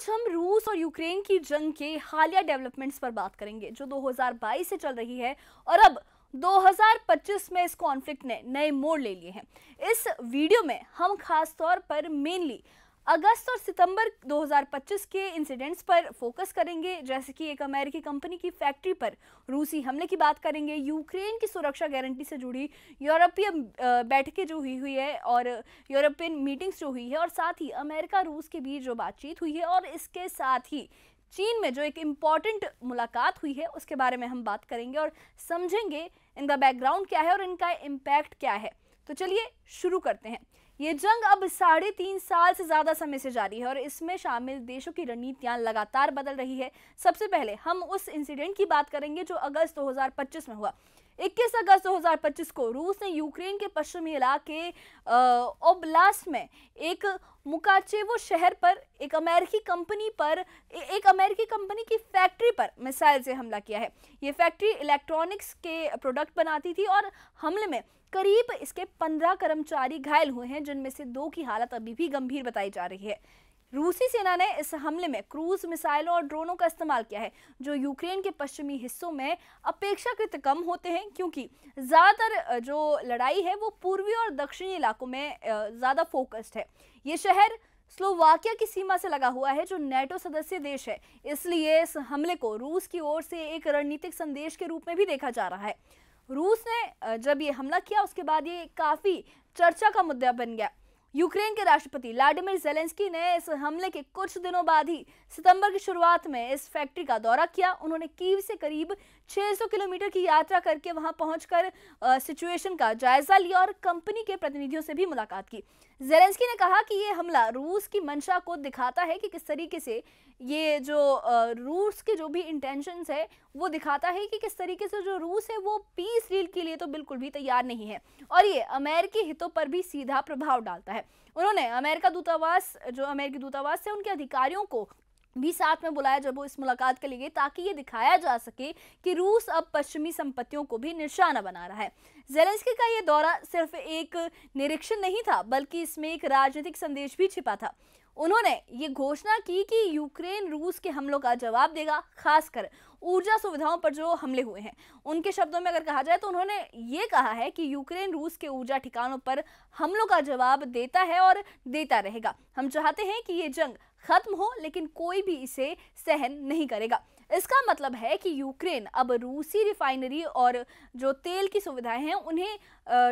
आज हम रूस और यूक्रेन की जंग के हालिया डेवलपमेंट्स पर बात करेंगे जो 2022 से चल रही है और अब 2025 में इस कॉन्फ्लिक्ट ने नए मोड़ ले लिए हैं। इस वीडियो में हम खास तौर पर मेनली अगस्त और सितंबर 2025 के इंसिडेंट्स पर फोकस करेंगे, जैसे कि एक अमेरिकी कंपनी की फैक्ट्री पर रूसी हमले की बात करेंगे, यूक्रेन की सुरक्षा गारंटी से जुड़ी यूरोपियन बैठकें जो हुई है और यूरोपियन मीटिंग्स जो हुई है, और साथ ही अमेरिका रूस के बीच जो बातचीत हुई है, और इसके साथ ही चीन में जो एक इम्पॉर्टेंट मुलाकात हुई है उसके बारे में हम बात करेंगे और समझेंगे इनका बैकग्राउंड क्या है और इनका इम्पैक्ट क्या है। तो चलिए शुरू करते हैं। ये जंग अब 3.5 साल से ज्यादा समय से जारी है और इसमें शामिल देशों की रणनीतियां लगातार बदल रही है। सबसे पहले हम उस इंसिडेंट की बात करेंगे जो अगस्त 2025 में हुआ। 21 अगस्त 2025 को रूस ने यूक्रेन के पश्चिमी इलाके ओब्लास्ट में एक मुकाचेवो शहर पर एक अमेरिकी कंपनी की फैक्ट्री पर मिसाइल से हमला किया है। ये फैक्ट्री इलेक्ट्रॉनिक्स के प्रोडक्ट बनाती थी और हमले में करीब इसके 15 कर्मचारी घायल हुए हैं, जिनमें से 2 की हालत अभी भी गंभीर बताई जा रही है। रूसी सेना ने इस हमले में क्रूज मिसाइलों और ड्रोनों का इस्तेमाल किया है जो यूक्रेन के पश्चिमी हिस्सों में अपेक्षाकृत कम होते हैं, क्योंकि ज़्यादातर जो लड़ाई है वो पूर्वी और दक्षिणी इलाकों में ज़्यादा फोकस्ड है। ये शहर स्लोवाकिया की सीमा से लगा हुआ है जो नेटो सदस्य देश है, इसलिए इस हमले को रूस की ओर से एक रणनीतिक संदेश के रूप में भी देखा जा रहा है। रूस ने जब ये हमला किया उसके बाद ये काफ़ी चर्चा का मुद्दा बन गया। यूक्रेन के राष्ट्रपति व्लादिमीर ज़ेलेंस्की ने इस हमले के कुछ दिनों बाद ही सितंबर की शुरुआत में इस फैक्ट्री का दौरा किया। उन्होंने कीव से करीब 600 किलोमीटर की यात्रा करके वहां पहुंचकर सिचुएशन का जायजा लिया और कंपनी के प्रतिनिधियों से भी मुलाकात की। ज़ेलेंस्की ने कहा कि ये हमला रूस की मंशा को दिखाता है कि किस तरीके से ये जो रूस के जो भी इंटेंशंस है वो दिखाता है कि किस तरीके से जो रूस है वो पीस डील के लिए तो बिल्कुल भी तैयार नहीं है और ये अमेरिकी हितों पर भी सीधा प्रभाव डालता है। उन्होंने अमेरिकी दूतावास से उनके अधिकारियों को भी साथ में बुलाया जब वो इस मुलाकात के लिए गए, ताकि ये दिखाया जा सके कि रूस अब पश्चिमी संपत्तियों को भी निशाना बना रहा है। ज़ेलेंस्की का ये दौरा सिर्फ एक निरीक्षण नहीं था, बल्कि इसमें एक राजनीतिक संदेश भी छिपा था। उन्होंने ये घोषणा की कि यूक्रेन रूस के हमलों का जवाब देगा, खासकर ऊर्जा सुविधाओं पर जो हमले हुए हैं। उनके शब्दों में अगर कहा जाए तो उन्होंने ये कहा है कि यूक्रेन रूस के ऊर्जा ठिकानों पर हमलों का जवाब देता है और देता रहेगा। हम चाहते हैं कि ये जंग खत्म हो, लेकिन कोई भी इसे सहन नहीं करेगा। इसका मतलब है कि यूक्रेन अब रूसी रिफाइनरी और जो तेल की सुविधाएं हैं उन्हें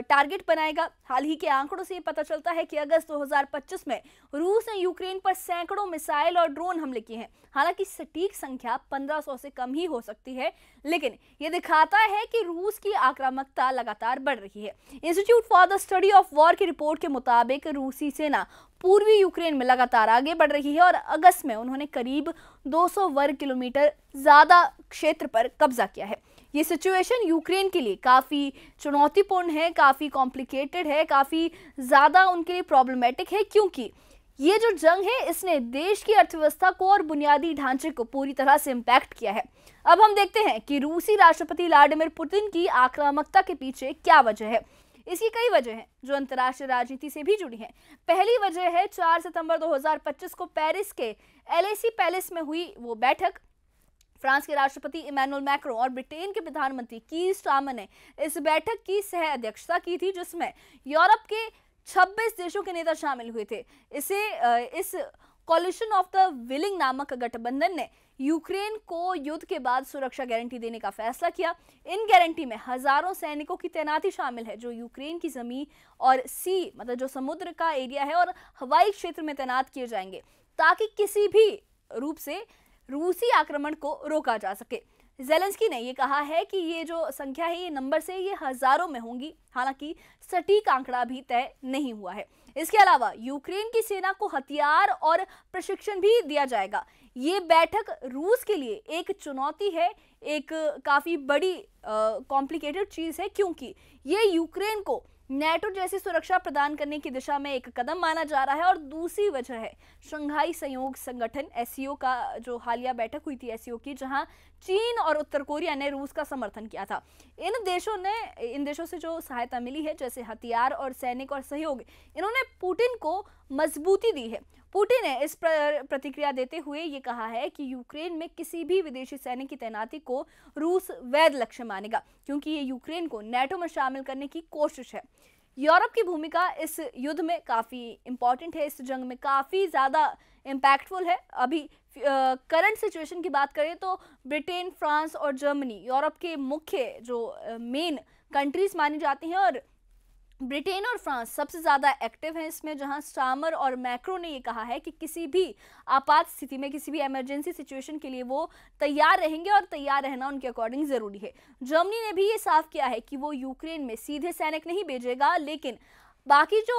टारगेट बनाएगा। हाल ही के आंकड़ों से ये पता चलता है कि अगस्त 2025 में रूस ने यूक्रेन पर सैकड़ों मिसाइल और ड्रोन हमले किए हैं। हालांकि सटीक संख्या 1500 से कम ही हो सकती है, लेकिन ये दिखाता है कि रूस की आक्रामकता लगातार बढ़ रही है। Institute for the study of war की रिपोर्ट के मुताबिक रूसी सेना पूर्वी यूक्रेन में लगातार आगे बढ़ रही है और अगस्त में उन्होंने करीब 200 वर्ग किलोमीटर ज़्यादा क्षेत्र पर कब्जा किया है। ये सिचुएशन यूक्रेन के लिए काफ़ी चुनौतीपूर्ण है, काफ़ी कॉम्प्लिकेटेड है, काफ़ी ज़्यादा उनके लिए प्रॉब्लमेटिक है, क्योंकि ये जो जंग है इसने देश की अर्थव्यवस्था को और बुनियादी ढांचे को पूरी तरह से इम्पैक्ट किया है। अब हम देखते हैं कि रूसी राष्ट्रपति व्लादिमीर पुतिन की आक्रामकता के पीछे क्या वजह है। इसकी कई वजह हैं जो अंतर्राष्ट्रीय राजनीति से भी जुड़ी हैं। पहली वजह है 4 सितंबर 2025 को पेरिस के एलएसी पैलेस में हुई वो बैठक। फ्रांस के राष्ट्रपति इमैनुअल मैक्रों और ब्रिटेन के प्रधानमंत्री कीर स्टारमर ने इस बैठक की सह अध्यक्षता की थी, जिसमें यूरोप के 26 देशों के नेता शामिल हुए थे। इस कॉलिशन ऑफ द विलिंग नामक गठबंधन ने यूक्रेन को युद्ध के बाद सुरक्षा गारंटी देने का फैसला किया। इन गारंटी में हजारों सैनिकों की तैनाती शामिल है जो यूक्रेन की जमीन और सी मतलब जो समुद्र का एरिया है और हवाई क्षेत्र में तैनात किए जाएंगे, ताकि किसी भी रूप से रूसी आक्रमण को रोका जा सके। ज़ेलेंस्की ने ये कहा है कि ये जो संख्या है ये नंबर से ये हजारों में होंगी, हालांकि सटीक आंकड़ा भी तय नहीं हुआ है। इसके अलावा यूक्रेन की सेना को हथियार और प्रशिक्षण भी दिया जाएगा। ये बैठक रूस के लिए एक चुनौती है, एक काफ़ी बड़ी कॉम्प्लिकेटेड चीज़ है, क्योंकि ये यूक्रेन को नेटो जैसी सुरक्षा प्रदान करने की दिशा में एक कदम माना जा रहा है। और दूसरी वजह है शंघाई सहयोग संगठन एससीओ का जो हालिया बैठक हुई थी एससीओ की, जहां चीन और उत्तर कोरिया ने रूस का समर्थन किया था। इन देशों से जो सहायता मिली है, जैसे हथियार और सैनिक और सहयोग, इन्होंने पुतिन को मजबूती दी है। पुतिन ने इस पर प्रतिक्रिया देते हुए ये कहा है कि यूक्रेन में किसी भी विदेशी सैनिक की तैनाती को रूस वैध लक्ष्य मानेगा, क्योंकि ये यूक्रेन को नेटो में शामिल करने की कोशिश है। यूरोप की भूमिका इस युद्ध में काफ़ी इंपॉर्टेंट है, इस जंग में काफ़ी ज़्यादा इम्पैक्टफुल है। अभी करंट सिचुएशन की बात करें तो ब्रिटेन, फ्रांस और जर्मनी यूरोप के मुख्य जो मेन कंट्रीज मानी जाती हैं, और ब्रिटेन और फ्रांस सबसे ज़्यादा एक्टिव हैं इसमें, जहां स्टामर और मैक्रो ने ये कहा है कि किसी भी आपात स्थिति में, किसी भी इमरजेंसी सिचुएशन के लिए वो तैयार रहेंगे और तैयार रहना उनके अकॉर्डिंग ज़रूरी है। जर्मनी ने भी ये साफ किया है कि वो यूक्रेन में सीधे सैनिक नहीं भेजेगा, लेकिन बाकी जो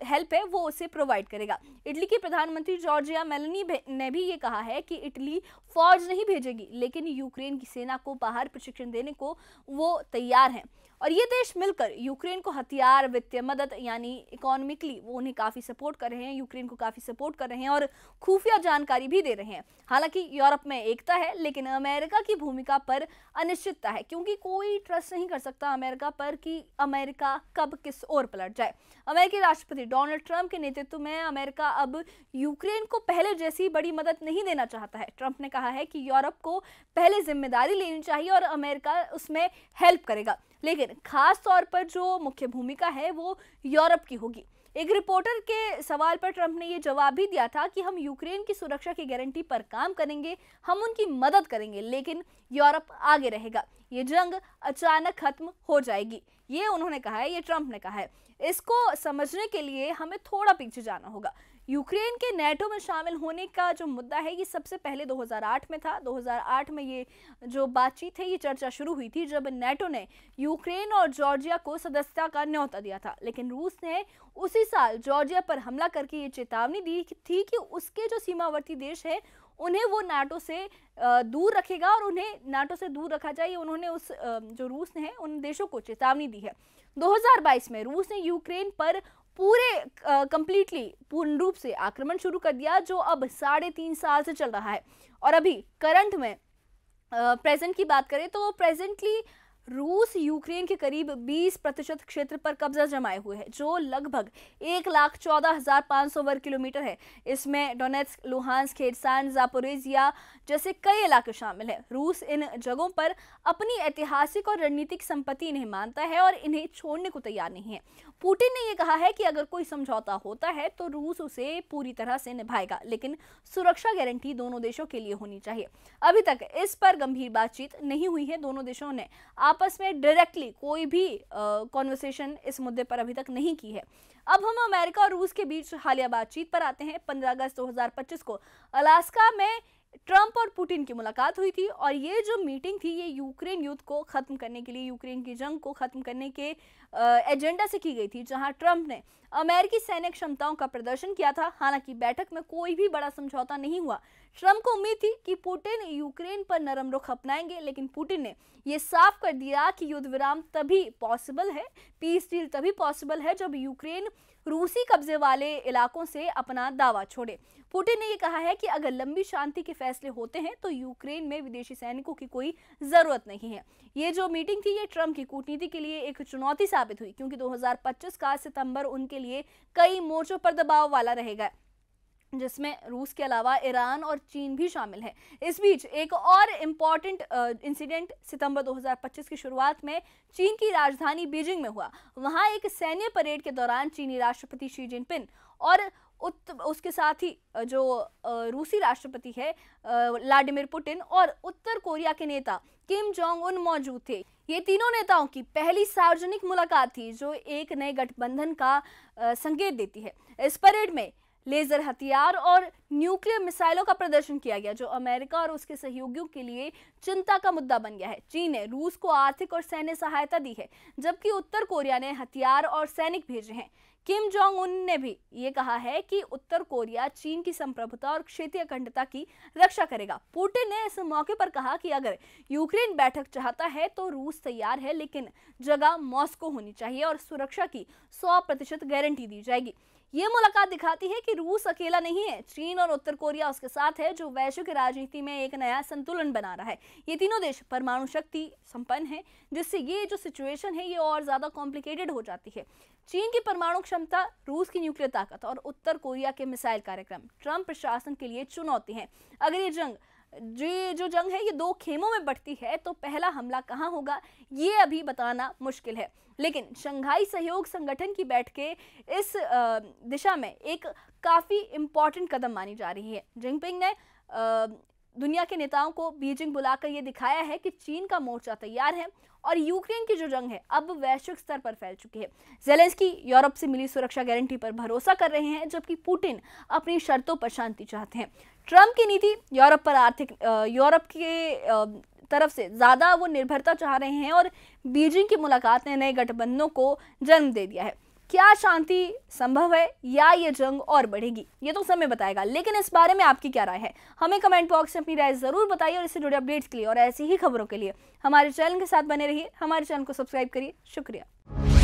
हेल्प है वो उसे प्रोवाइड करेगा। इटली की प्रधानमंत्री जॉर्जिया मेलोनी ने भी ये कहा है कि इटली फौज नहीं भेजेगी, लेकिन यूक्रेन की सेना को बाहर प्रशिक्षण देने को वो तैयार हैं। और ये देश मिलकर यूक्रेन को हथियार, वित्तीय मदद यानी इकोनॉमिकली वो उन्हें काफ़ी सपोर्ट कर रहे हैं, यूक्रेन को काफ़ी सपोर्ट कर रहे हैं और खुफिया जानकारी भी दे रहे हैं। हालांकि यूरोप में एकता है, लेकिन अमेरिका की भूमिका पर अनिश्चितता है, क्योंकि कोई ट्रस्ट नहीं कर सकता अमेरिका पर कि अमेरिका कब किस ओर पलट जाए। अमेरिकी राष्ट्रपति डोनाल्ड ट्रंप के नेतृत्व में अमेरिका अब यूक्रेन को पहले जैसी बड़ी मदद नहीं देना चाहता है। ट्रंप ने कहा है कि यूरोप को पहले जिम्मेदारी लेनी चाहिए और अमेरिका उसमें हेल्प करेगा, लेकिन खास तौर पर जो मुख्य भूमिका है वो यूरोप की होगी। एक रिपोर्टर के सवाल पर ट्रंप ने ये जवाब भी दिया था कि हम यूक्रेन की सुरक्षा की गारंटी पर काम करेंगे, हम उनकी मदद करेंगे, लेकिन यूरोप आगे रहेगा। ये जंग अचानक खत्म हो जाएगी, ये उन्होंने कहा है, ये ट्रंप ने कहा है। इसको समझने के लिए हमें थोड़ा पीछे जाना होगा। यूक्रेन के नेटो में शामिल होने का जो मुद्दा है ये सबसे पहले 2008 में था। 2008 में ये जो बातचीत है, ये चर्चा शुरू हुई थी जब नेटो ने यूक्रेन और जॉर्जिया को सदस्यता का न्योता दिया था, लेकिन रूस ने उसी साल जॉर्जिया पर हमला करके ये चेतावनी दी थी कि उसके जो सीमावर्ती देश है उन्हें वो नाटो से दूर रखेगा और उन्हें नाटो से दूर रखा जाए। उन्होंने उस जो रूस ने है उन देशों को चेतावनी दी है। 2022 में रूस ने यूक्रेन पर कंप्लीटली पूर्ण रूप से आक्रमण शुरू कर दिया, जो अब 3.5 साल से चल रहा है। और अभी करंट में प्रेजेंट की बात करें तो प्रेजेंटली रूस यूक्रेन के करीब 20% क्षेत्र पर कब्जा जमाए हुए है, जो लगभग 1,14,500 वर्ग किलोमीटर है। इसमें डोनेट्स्क, लुहांस्क, खेरसान, जापोरेजिया जैसे कई इलाके शामिल हैं। रूस इन जगहों पर अपनी ऐतिहासिक और रणनीतिक संपत्ति इन्हें मानता है और इन्हें छोड़ने को तैयार नहीं है। पुतिन ने यह कहा है कि अगर कोई समझौता होता है तो रूस उसे पूरी तरह से निभाएगा, लेकिन सुरक्षा गारंटी दोनों देशों के लिए होनी चाहिए। अभी तक इस पर गंभीर बातचीत नहीं हुई है। दोनों देशों ने आपस में डायरेक्टली कोई भी कॉन्वर्सेशन इस मुद्दे पर अभी तक नहीं की है। अब हम अमेरिका और रूस के बीच हालिया बातचीत पर आते हैं। 15 अगस्त 2025 को अलास्का में ट्रंप और पुतिन की मुलाकात हुई थी और ये जो मीटिंग थी ये यूक्रेन युद्ध को खत्म करने के लिए, यूक्रेन की जंग को खत्म करने के एजेंडा से की गई थी, जहां ट्रंप ने अमेरिकी सैन्य क्षमताओं का प्रदर्शन किया था। हालांकि बैठक में कोई भी बड़ा समझौता नहीं हुआ। ट्रंप को उम्मीद थी कि पुतिन यूक्रेन पर नरम रुख अपनाएंगे, लेकिन पुतिन ने यह साफ कर दिया कि युद्ध विराम तभी पॉसिबल है, पीस डील तभी पॉसिबल है जब यूक्रेन रूसी कब्जे वाले इलाकों से अपना दावा छोड़े। पुतिन ने यह कहा है कि अगर लंबी शांति के फैसले होते हैं तो यूक्रेन में विदेशी सैनिकों की कोई जरूरत नहीं है। ये जो मीटिंग थी ये ट्रंप की कूटनीति के लिए एक चुनौती साबित हुई, क्योंकि 2025 का सितंबर उनके लिए कई मोर्चों पर दबाव वाला रहेगा, जिसमें रूस के अलावा ईरान और चीन भी शामिल है। इस बीच एक और इम्पॉर्टेंट इंसिडेंट सितंबर 2025 की शुरुआत में चीन की राजधानी बीजिंग में हुआ। वहां एक सैन्य परेड के दौरान चीनी राष्ट्रपति शी जिनपिंग और उसके साथ ही जो रूसी राष्ट्रपति है व्लादिमीर पुतिन और उत्तर कोरिया के नेता किम जोंग उन मौजूद थे। ये तीनों नेताओं की पहली सार्वजनिक मुलाकात थी, जो एक नए गठबंधन का संकेत देती है। इस परेड में लेजर हथियार और न्यूक्लियर मिसाइलों का प्रदर्शन किया गया, जो अमेरिका और उसके सहयोगियों के लिए चिंता का मुद्दा बन गया है। चीन ने रूस को आर्थिक और सैन्य सहायता दी है, जबकि उत्तर कोरिया ने हथियार और सैनिक भेजे हैं। किम जोंग उन ने भी ये कहा है कि उत्तर कोरिया चीन की संप्रभुता और क्षेत्रीय अखंडता की रक्षा करेगा। पुतिन ने इस मौके पर कहा कि अगर यूक्रेन बैठक चाहता है तो रूस तैयार है, लेकिन जगह मॉस्को होनी चाहिए और सुरक्षा की 100% गारंटी दी जाएगी। ये मुलाकात दिखाती है कि रूस अकेला नहीं है, चीन और उत्तर कोरिया उसके साथ है, जो वैश्विक राजनीति में एक नया संतुलन बना रहा है। ये तीनों देश परमाणु शक्ति संपन्न है, जिससे ये जो सिचुएशन है ये और ज्यादा कॉम्प्लिकेटेड हो जाती है। चीन की परमाणु क्षमता, रूस की न्यूक्लियर ताकत और उत्तर कोरिया के मिसाइल कार्यक्रम ट्रंप प्रशासन के लिए चुनौती है। अगर ये जो जंग है ये दो खेमों में बढ़ती है तो पहला हमला कहां होगा ये अभी बताना मुश्किल है, लेकिन शंघाई सहयोग संगठन की बैठकें इस दिशा में एक काफी इम्पोर्टेंट कदम मानी जा रही है। जिनपिंग ने दुनिया के नेताओं को बीजिंग बुलाकर ये दिखाया है कि चीन का मोर्चा तैयार है और यूक्रेन की जो जंग है अब वैश्विक स्तर पर फैल चुकी है। जेलेंस्की यूरोप से मिली सुरक्षा गारंटी पर भरोसा कर रहे हैं, जबकि पुतिन अपनी शर्तों पर शांति चाहते हैं। ट्रंप की नीति यूरोप के तरफ से ज्यादा वो निर्भरता चाह रहे हैं और बीजिंग की मुलाकात ने नए गठबंधनों को जन्म दे दिया है। क्या शांति संभव है या ये जंग और बढ़ेगी, ये तो समय बताएगा, लेकिन इस बारे में आपकी क्या राय है हमें कमेंट बॉक्स में अपनी राय जरूर बताइए। और इससे जुड़े अपडेट्स के लिए और ऐसी ही खबरों के लिए हमारे चैनल के साथ बने रहिए, हमारे चैनल को सब्सक्राइब करिए। शुक्रिया।